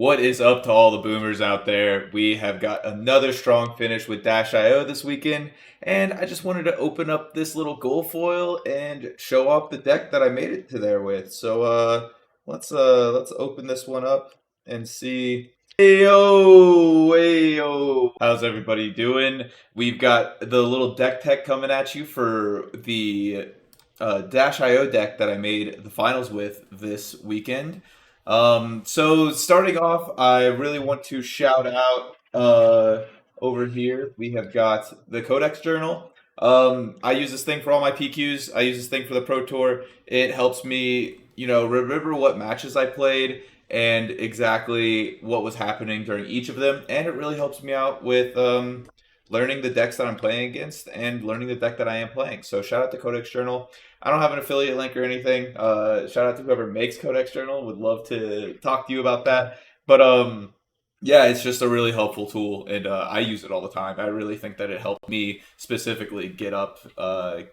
What is up to all the boomers out there? We have got another strong finish with Dash.io this weekend, and I just wanted to open up this little gold foil and show off the deck that I made it to there with. So let's open this one up and see. Heyo, heyo. How's everybody doing? We've got the little deck tech coming at you for the Dash.io deck that I made the finals with this weekend. So starting off, I really want to shout out over here. We have got the Codex journal. I use this thing for all my PQs. I use this thing for the Pro Tour. It helps me, remember what matches I played and exactly what was happening during each of them. And it really helps me out with learning the decks that I'm playing against and learning the deck that I am playing. So shout out to Codex Journal. I don't have an affiliate link or anything. Shout out to whoever makes Codex Journal. Would love to talk to you about that. But yeah, it's just a really helpful tool, and I use it all the time. I really think that it helped me specifically get to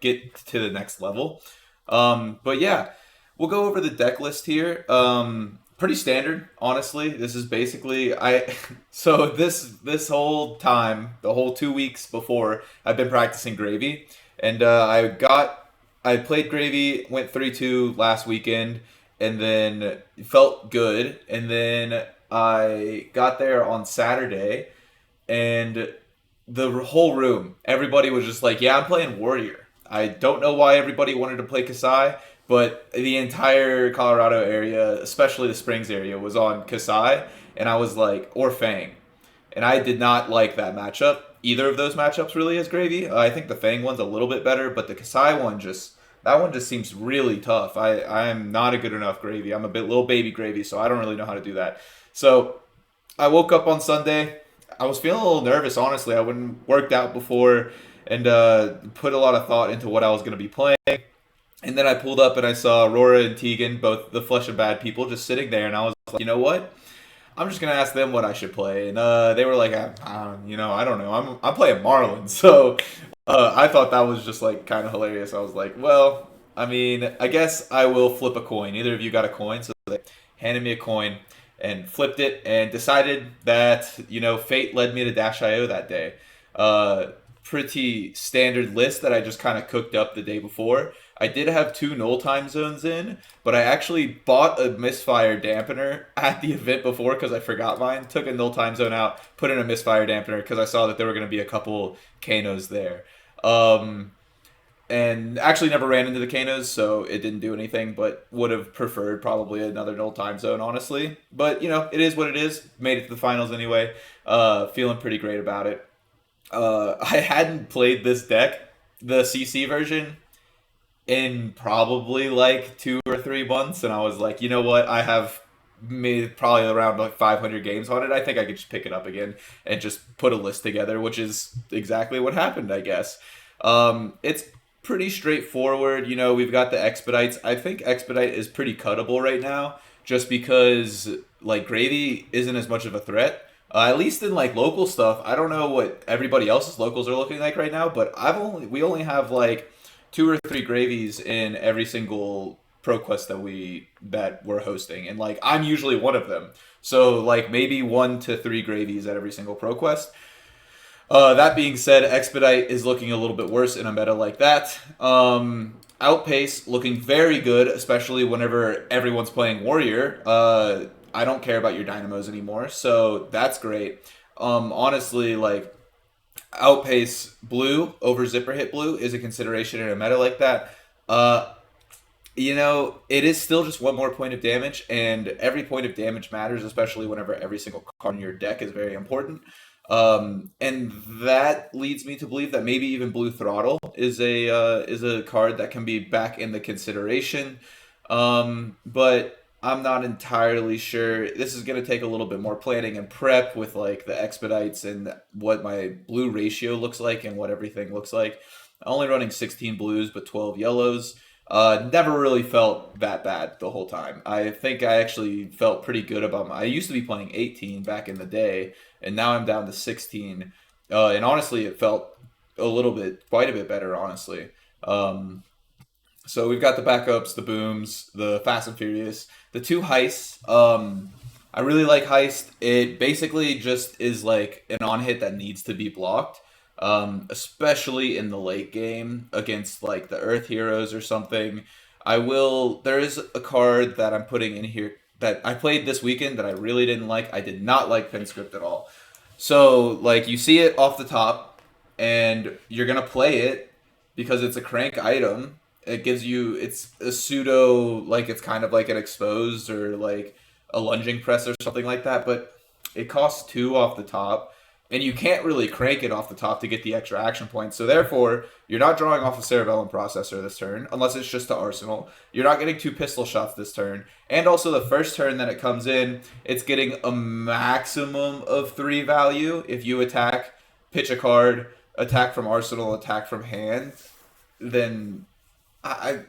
the next level. But yeah, we'll go over the deck list here. Pretty standard, honestly. This is basically I. So this whole time, the whole 2 weeks before, I've been practicing Gravy, and I played Gravy, went 3-2 last weekend, and then felt good. And then I got there on Saturday, and the whole room, everybody was just like, "Yeah, I'm playing Warrior." I don't know why everybody wanted to play Kasai, but the entire Colorado area, especially the Springs area, was on Kasai, and I was like, or Fang. And I did not like that matchup. Either of those matchups really is Gravy. I think the Fang one's a little bit better, but the Kasai one just seems really tough. I'm not a good enough Gravy. I'm a bit little baby Gravy, so I don't really know how to do that. So I woke up on Sunday. I was feeling a little nervous, honestly. I wouldn't worked out before and put a lot of thought into what I was going to be playing. And then I pulled up and I saw Aurora and Tegan, both the Flesh of Bad people, just sitting there, and I was like, you know what? I'm just gonna ask them what I should play, and they were like, I don't know. I'm playing Marlin, so I thought that was just like kind of hilarious. I was like, well, I mean, I guess I will flip a coin. Either of you got a coin, so they handed me a coin and flipped it, and decided that fate led me to Dash.io that day. Pretty standard list that I just kind of cooked up the day before. I did have two null time zones in, but I actually bought a misfire dampener at the event before because I forgot mine. Took a null time zone out, put in a misfire dampener because I saw that there were going to be a couple Kanos there. Um, and actually never ran into the Kanos, so it didn't do anything, but would have preferred probably another null time zone, honestly. But, it is what it is. Made it to the finals anyway. Feeling pretty great about it. I hadn't played this deck, the CC version, in probably like 2 or 3 months, and I was like, you know what? I have made probably around like 500 games on it. I think I could just pick it up again and just put a list together, which is exactly what happened, I guess. It's pretty straightforward. We've got the expedites. I think expedite is pretty cuttable right now, just because like Gravy isn't as much of a threat. At least in like local stuff, I don't know what everybody else's locals are looking like right now, but we only have like 2 or 3 gravies in every single pro quest that we're hosting, and like I'm usually one of them. So like maybe 1 to 3 gravies at every single pro quest. That being said, expedite is looking a little bit worse in a meta like that. Outpace looking very good, especially whenever everyone's playing warrior. I don't care about your dynamos anymore, so that's great. Honestly, like outpace blue over zipper hit blue is a consideration in a meta like that. Uh, it is still just one more point of damage, and every point of damage matters, especially whenever every single card in your deck is very important. And that leads me to believe that maybe even Blue Throttle is a card that can be back in the consideration. But I'm not entirely sure. This is going to take a little bit more planning and prep with like the expedites and what my blue ratio looks like and what everything looks like. Only running 16 blues but 12 yellows. Never really felt that bad the whole time. I think I actually felt pretty good about I used to be playing 18 back in the day, and now I'm down to 16. And honestly, it felt quite a bit better, honestly. Um, so we've got the backups, the booms, the Fast and Furious, the two heists. I really like Heist. It basically just is like an on hit that needs to be blocked, especially in the late game against like the Earth Heroes or something. I will. There is a card that I'm putting in here that I played this weekend that I really didn't like. I did not like Pinscript at all. So like you see it off the top, and you're gonna play it because it's a crank item. It gives you it's a pseudo like it's kind of like an exposed or like a lunging press or something like that, but it costs two off the top, and you can't really crank it off the top to get the extra action points. So therefore, you're not drawing off a Cerebellum Processor this turn, unless it's just to Arsenal. You're not getting two pistol shots this turn, and also the first turn that it comes in, it's getting a maximum of 3 value if you attack, pitch a card, attack from Arsenal, attack from hand, then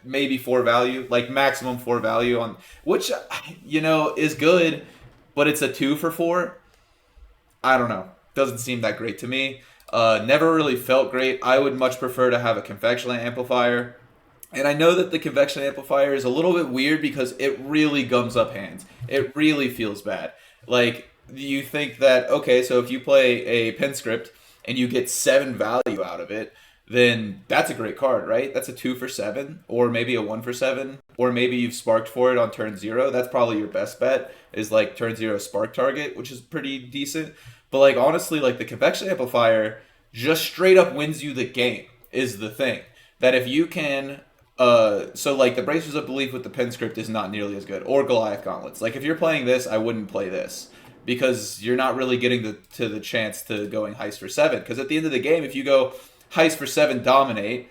maybe 4 value, like maximum 4 value on which is good, but it's a 2 for 4. I don't know. Doesn't seem that great to me. Never really felt great. I would much prefer to have a convection amplifier. And I know that the convection amplifier is a little bit weird because it really gums up hands. It really feels bad. Like, you think that, okay, so if you play a Pinscript and you get 7 value out of it, then that's a great card, right? That's a 2 for 7, or maybe a 1 for 7, or maybe you've sparked for it on turn 0. That's probably your best bet, is like turn 0 spark target, which is pretty decent. But like honestly, like the convection amplifier just straight up wins you the game, is the thing. That if you can so like the Bracers of Belief with the Pinscript is not nearly as good, or Goliath Gauntlets. Like if you're playing this, I wouldn't play this because you're not really getting the chance to going Heist for 7. Because at the end of the game, if you go Heist for 7 dominate,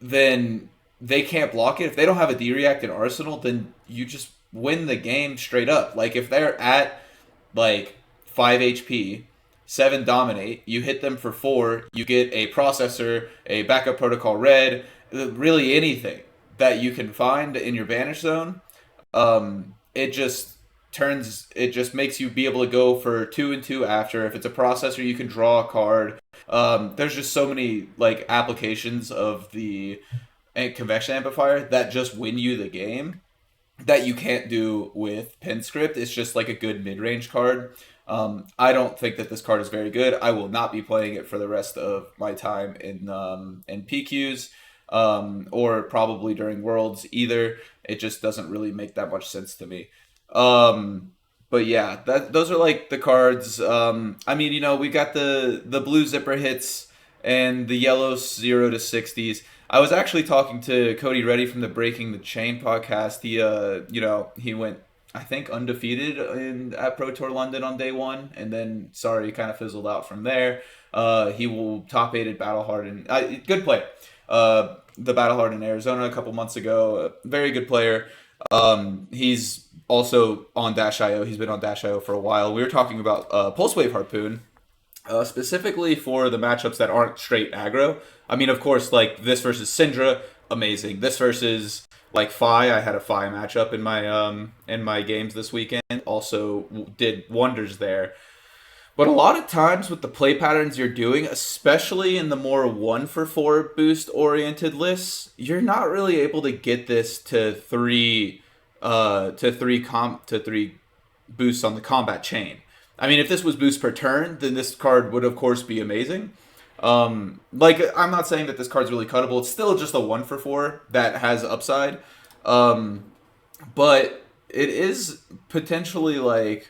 then they can't block it. If they don't have a D-React in Arsenal, then you just win the game straight up. Like if they're at like 5 HP, 7 dominate, you hit them for 4, you get a processor, a backup protocol red, really anything that you can find in your banish zone. It just makes you be able to go for 2 and 2 after. If it's a processor, you can draw a card. There's just so many like applications of the convection amplifier that just win you the game that you can't do with Pinscript. It's just like a good mid-range card. I don't think that this card is very good. I will not be playing it for the rest of my time in PQs, or probably during Worlds either. It just doesn't really make that much sense to me. But yeah, those are like the cards. I mean, we got the blue zipper hits and the yellow 0 to 60s. I was actually talking to Cody Reddy from the Breaking the Chain podcast. He went, I think, undefeated at Pro Tour London on day 1, and then sorry, kind of fizzled out from there. He will top 8 at Battle Hardened. Good player. The Battle Hardened Arizona a couple months ago. Very good player. He's also on Dash.io. He's been on Dash.io for a while. We were talking about Pulsewave Harpoon, specifically for the matchups that aren't straight aggro. I mean, of course, like this versus Syndra, amazing. This versus like Fi, I had a Fi matchup in my games this weekend. Also did wonders there. But a lot of times with the play patterns you're doing, especially in the more 1 for 4 boost oriented lists, you're not really able to get this to three boosts on the combat chain. I mean, if this was boost per turn, then this card would of course be amazing. Like I'm not saying that this card's really cuttable. It's still just a 1 for 4 that has upside. But it is potentially like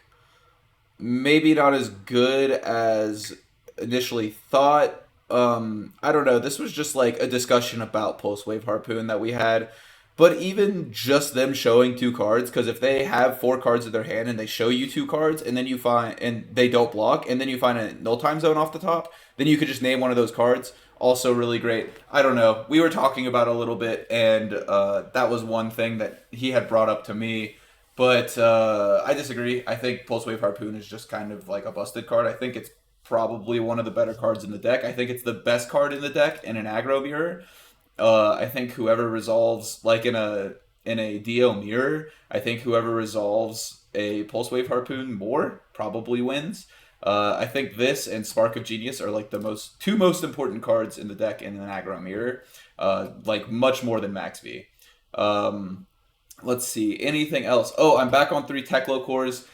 maybe not as good as initially thought. I don't know. This was just like a discussion about Pulsewave Harpoon that we had. But even just them showing 2 cards, because if they have 4 cards in their hand and they show you 2 cards, and then you find and they don't block, and then you find a null time zone off the top, then you could just name one of those cards. Also really great. I don't know. We were talking about it a little bit, and that was one thing that he had brought up to me. But I disagree. I think Pulsewave Harpoon is just kind of like a busted card. I think it's probably one of the better cards in the deck. I think it's the best card in the deck in an aggro mirror. I think whoever resolves like in a DO mirror, I think whoever resolves a Pulsewave Harpoon more probably wins. I think this and Spark of Genius are like the two most important cards in the deck in an aggro mirror. Like much more than Max V. Let's see, anything else? Oh, I'm back on 3 Teklo cores.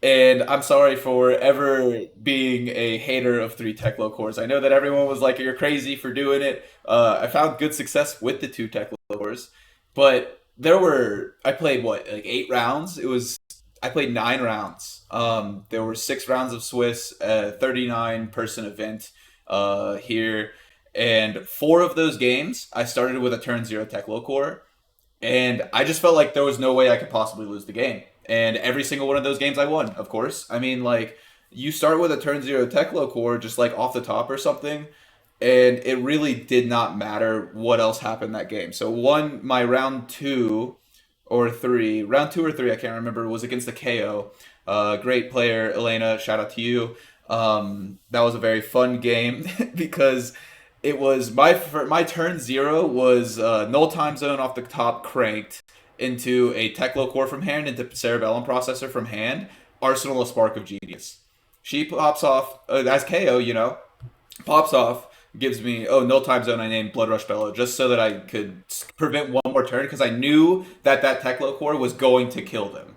And I'm sorry for ever being a hater of three Teklo cores. I know that everyone was like, "You're crazy for doing it." I found good success with the two Teklo cores, but I played what, like 8 rounds. I played 9 rounds. There were 6 rounds of Swiss, 39 person event here, and 4 of those games I started with a turn zero Teklo core, and I just felt like there was no way I could possibly lose the game. And every single one of those games I won, of course. I mean, like, you start with a turn zero Teklo core just like off the top or something, and it really did not matter what else happened that game. So one my round two or three, I can't remember, was against the KO. Great player, Elena. Shout out to you. That was a very fun game because it was my turn zero was null time zone off the top cranked into a Teklo core from hand into cerebellum processor from hand. Arsenal a spark of genius. She pops off as KO, pops off, gives me null time zone. I named Blood Rush Bellow just so that I could prevent one more turn because I knew that Teklo core was going to kill them.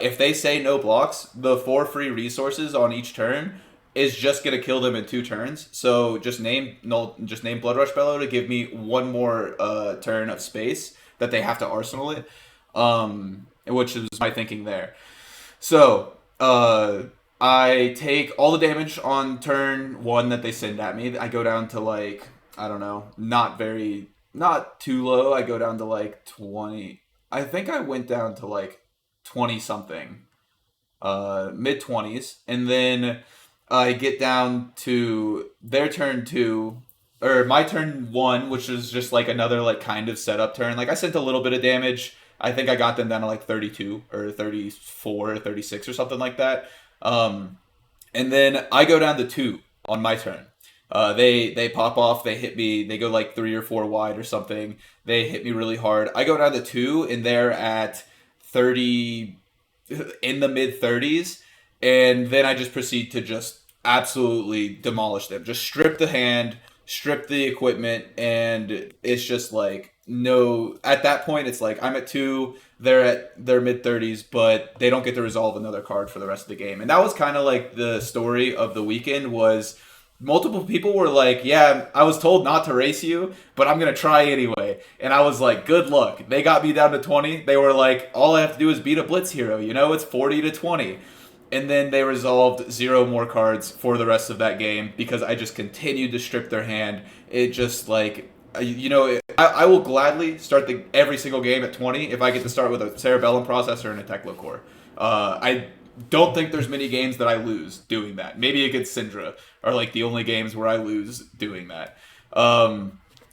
If they say no blocks, the 4 free resources on each turn is just gonna kill them in 2 turns. So just name Blood Rush Bellow to give me one more turn of space that they have to arsenal it, which is my thinking there. So I take all the damage on turn one that they send at me. I go down to like, I don't know, not too low. I go down to like 20. I think I went down to like 20 something, mid 20s, and then I get down to their turn two, or my turn one, which is just like another like kind of setup turn. Like I sent a little bit of damage. I think I got them down to like 32 or 34 or 36 or something like that. Um, and then I go down to two on my turn. They pop off. They hit me. They go like 3 or 4 wide or something. They hit me really hard. I go down to two, and they're at 30, in the mid 30s, and then I just proceed to just absolutely demolish them. Just strip the hand, strip the equipment, and it's just like no. At that point, it's like I'm at two, they're at their mid 30s, but they don't get to resolve another card for the rest of the game. And that was kind of like the story of the weekend was multiple people were like, "Yeah, I was told not to race you, but I'm gonna try anyway." And I was like, "Good luck." They got me down to 20. They were like, "All I have to do is beat a Blitz hero. It's 40 to 20." And then they resolved 0 more cards for the rest of that game because I just continued to strip their hand. It just like, I will gladly start every single game at 20 if I get to start with a Cerebellum processor and a Teklo core. I don't think there's many games that I lose doing that. Maybe against Syndra are like the only games where I lose doing that.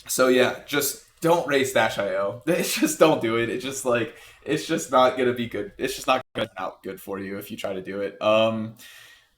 So yeah, just don't race Dash.io. It's just don't do it. It's just like it's just not gonna be good. It's just not gonna turn out good for you if you try to do it.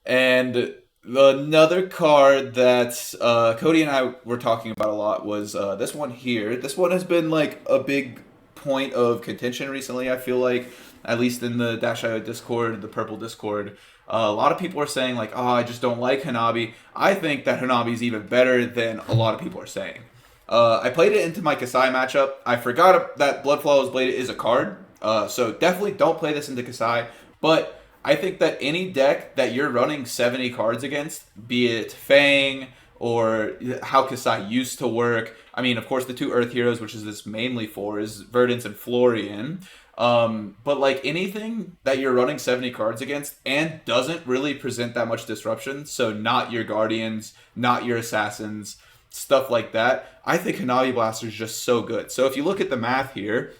And another card that Cody and I were talking about a lot was this one here. This one has been like a big point of contention recently. I feel like, at least in the Dash.io Discord, the Purple Discord, a lot of people are saying like, "Oh, I just don't like Hanabi." I think that Hanabi is even better than a lot of people are saying. I played it into my Kasai matchup. I forgot that Bloodflow's Blade is a card, so definitely don't play this into Kasai. But I think that any deck that you're running 70 cards against, be it Fang or how Kasai used to work. I mean, of course, the two Earth Heroes, which is this mainly for, is Verdance and Florian. But like anything that you're running 70 cards against and doesn't really present that much disruption, so not your Guardians, not your Assassins, stuff like that, I think Hanabi Blaster is just so good. So if you look at the math here,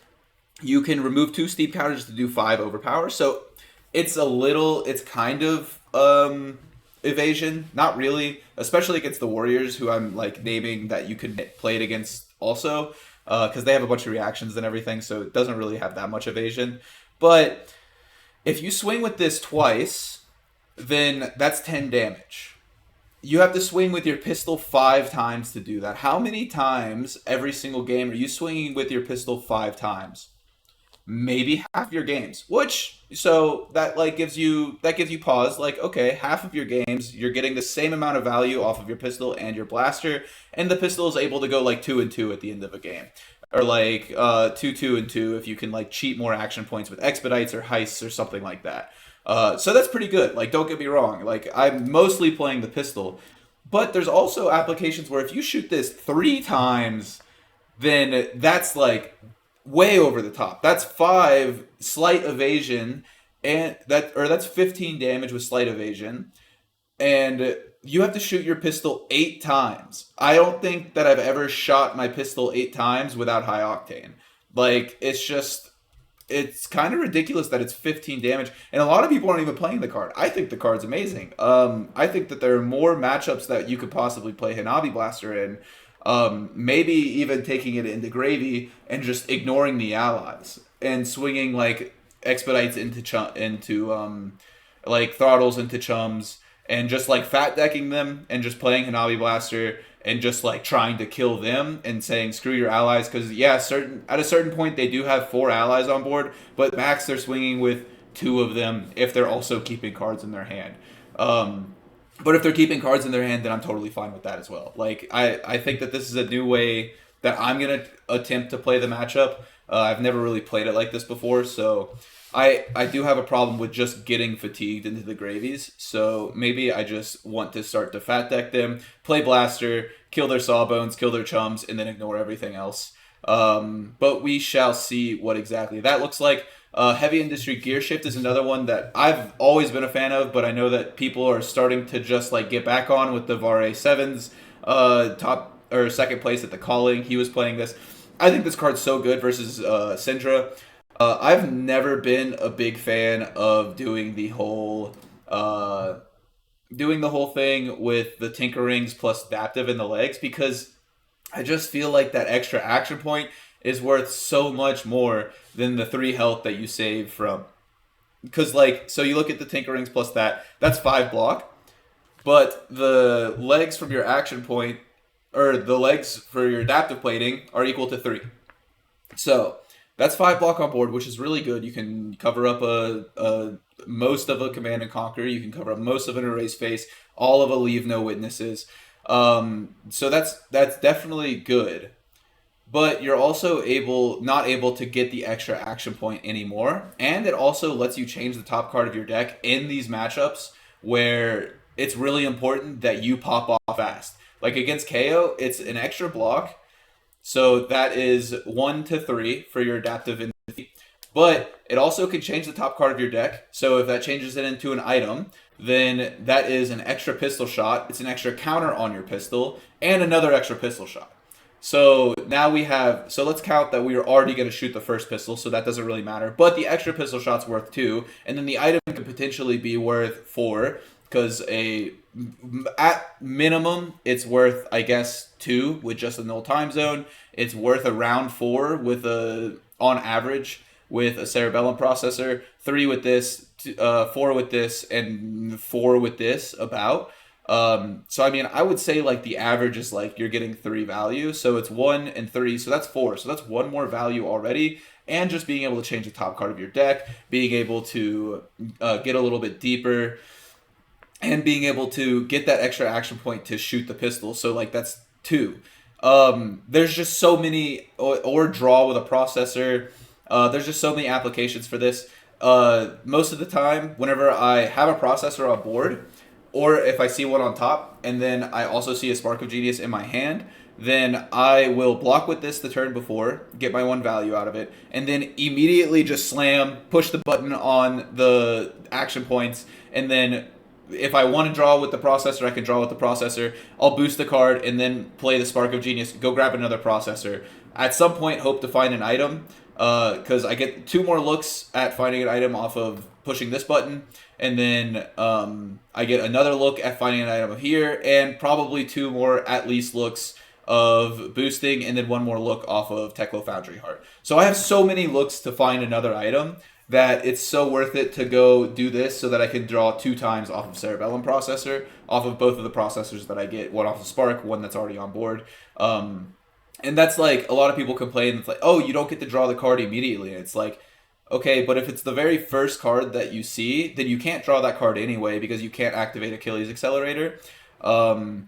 you can remove 2 steep counters to do 5 overpower. So it's kind of evasion, not really, especially against the Warriors, who I'm like naming that you could play it against also, because they have a bunch of reactions and everything, so it doesn't really have that much evasion. But if you swing with this twice, then that's 10 damage. You have to swing with your pistol 5 times to do that. How many times every single game are you swinging with your pistol 5 times? Maybe half your games. So that like gives you pause. Like, okay, half of your games you're getting the same amount of value off of your pistol and your blaster, and the pistol is able to go like 2 and 2 at the end of a game, or like 2 2 and 2 if you can like cheat more action points with expedites or heists or something like that. So that's pretty good. Like, don't get me wrong. Like, I'm mostly playing the pistol, but there's also applications where if you shoot this 3 times, then that's like way over the top. That's 5 slight evasion, and that's 15 damage with slight evasion, and you have to shoot your pistol 8 times. I don't think that I've ever shot my pistol 8 times without high octane. Like, it's kind of ridiculous that it's 15 damage, and a lot of people aren't even playing the card. I think the card's amazing. I think that there are more matchups that you could possibly play Hanabi Blaster in. Maybe even taking it into gravy and just ignoring the allies and swinging like expedites into like throttles into chums, and just like fat decking them and just playing Hanabi Blaster and just like trying to kill them and saying screw your allies, because yeah, at a certain point they do have 4 allies on board, but max they're swinging with 2 of them if they're also keeping cards in their hand. But if they're keeping cards in their hand, then I'm totally fine with that as well. Like, I think that this is a new way that I'm going to attempt to play the matchup. I've never really played it like this before, so I do have a problem with just getting fatigued into the gravies. So maybe I just want to start to fat deck them, play Blaster, kill their Sawbones, kill their chums, and then ignore everything else. But we shall see what exactly that looks like. Heavy Industry Gear Shift is another one that I've always been a fan of, but I know that people are starting to just like get back on with the Vare 7's top or second place at the Calling. He was playing this. I think this card's so good versus Syndra. I've never been a big fan of doing the whole thing with the Tinkerings plus Adaptive in the legs, because I just feel like that extra action point is worth so much more than the 3 health that you save from. Because, like, so you look at the Tinkerings plus that's 5 block, but the legs from your action point, or the legs for your adaptive plating, are equal to 3. So that's 5 block on board, which is really good. You can cover up most of a Command and Conquer. You can cover up most of an Erase Face, all of a Leave No Witnesses. So that's definitely good. But you're also not able to get the extra action point anymore. And it also lets you change the top card of your deck in these matchups where it's really important that you pop off fast. Like against KO, it's an extra block. So that is 1 to 3 for your adaptive infinity. But it also can change the top card of your deck. So if that changes it into an item, then that is an extra pistol shot. It's an extra counter on your pistol and another extra pistol shot. So now so let's count that we are already going to shoot the first pistol, so that doesn't really matter. But the extra pistol shot's worth 2, and then the item could potentially be worth 4, because at minimum, it's worth, I guess, 2 with just a null time zone. It's worth around 4 on average with a Cerebellum processor, 3 with this, 4 with this, and 4 with this about. So I mean, I would say like the average is like you're getting 3 value. So it's 1 and 3. So that's 4. So that's 1 more value already. And just being able to change the top card of your deck, being able to get a little bit deeper, and being able to get that extra action point to shoot the pistol. So like that's 2. There's just so many, or draw with a processor. There's just so many applications for this. Most of the time, whenever I have a processor on board, or if I see one on top, and then I also see a Spark of Genius in my hand, then I will block with this the turn before, get my 1 value out of it, and then immediately just slam, push the button on the action points, and then if I want to draw with the processor, I can draw with the processor. I'll boost the card and then play the Spark of Genius, go grab another processor. At some point, hope to find an item, because I get 2 more looks at finding an item off of pushing this button, and then I get another look at finding an item here, and probably 2 more at least looks of boosting, and then 1 more look off of Teklo Foundry Heart. So I have so many looks to find another item that it's so worth it to go do this so that I can draw 2 times off of Cerebellum processor, off of both of the processors that I get, 1 off of Spark, 1 that's already on board. And that's like, a lot of people complain, it's like, oh, you don't get to draw the card immediately. And it's like, okay, but if it's the very first card that you see, then you can't draw that card anyway because you can't activate Achilles Accelerator. And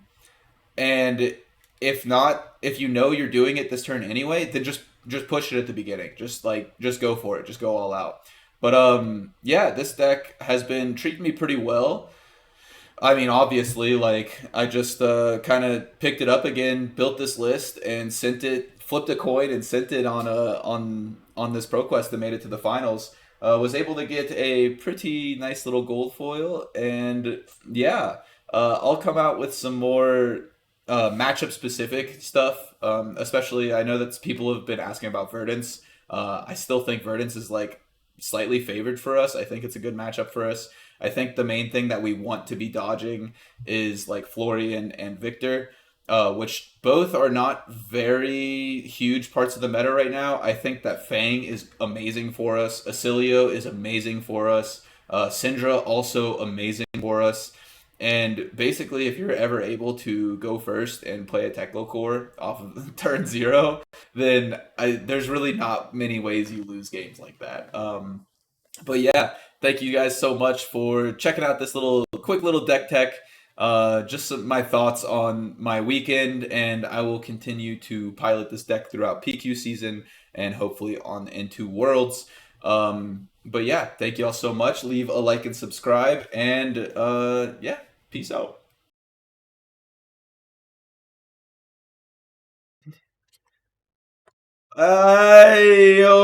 if not, if you know you're doing it this turn anyway, then just push it at the beginning. Just go for it. Just go all out. But yeah, this deck has been treating me pretty well. I mean, obviously, like I just kind of picked it up again, built this list, and sent it, flipped a coin, and sent it on this pro quest that made it to the finals. Was able to get a pretty nice little gold foil, and yeah, I'll come out with some more matchup specific stuff. Especially, I know that people have been asking about Verdance. I still think Verdance is like slightly favored for us. I think it's a good matchup for us. I think the main thing that we want to be dodging is like Florian and Victor, which both are not very huge parts of the meta right now. I think that Fang is amazing for us. Acilio is amazing for us. Syndra also amazing for us. And basically, if you're ever able to go first and play a Techno Core off of turn zero, then there's really not many ways you lose games like that. But yeah, thank you guys so much for checking out this little quick little deck tech. Just my thoughts on my weekend, and I will continue to pilot this deck throughout PQ season and hopefully on into Worlds. But yeah, thank you all so much. Leave a like and subscribe, and yeah, peace out. Ayo.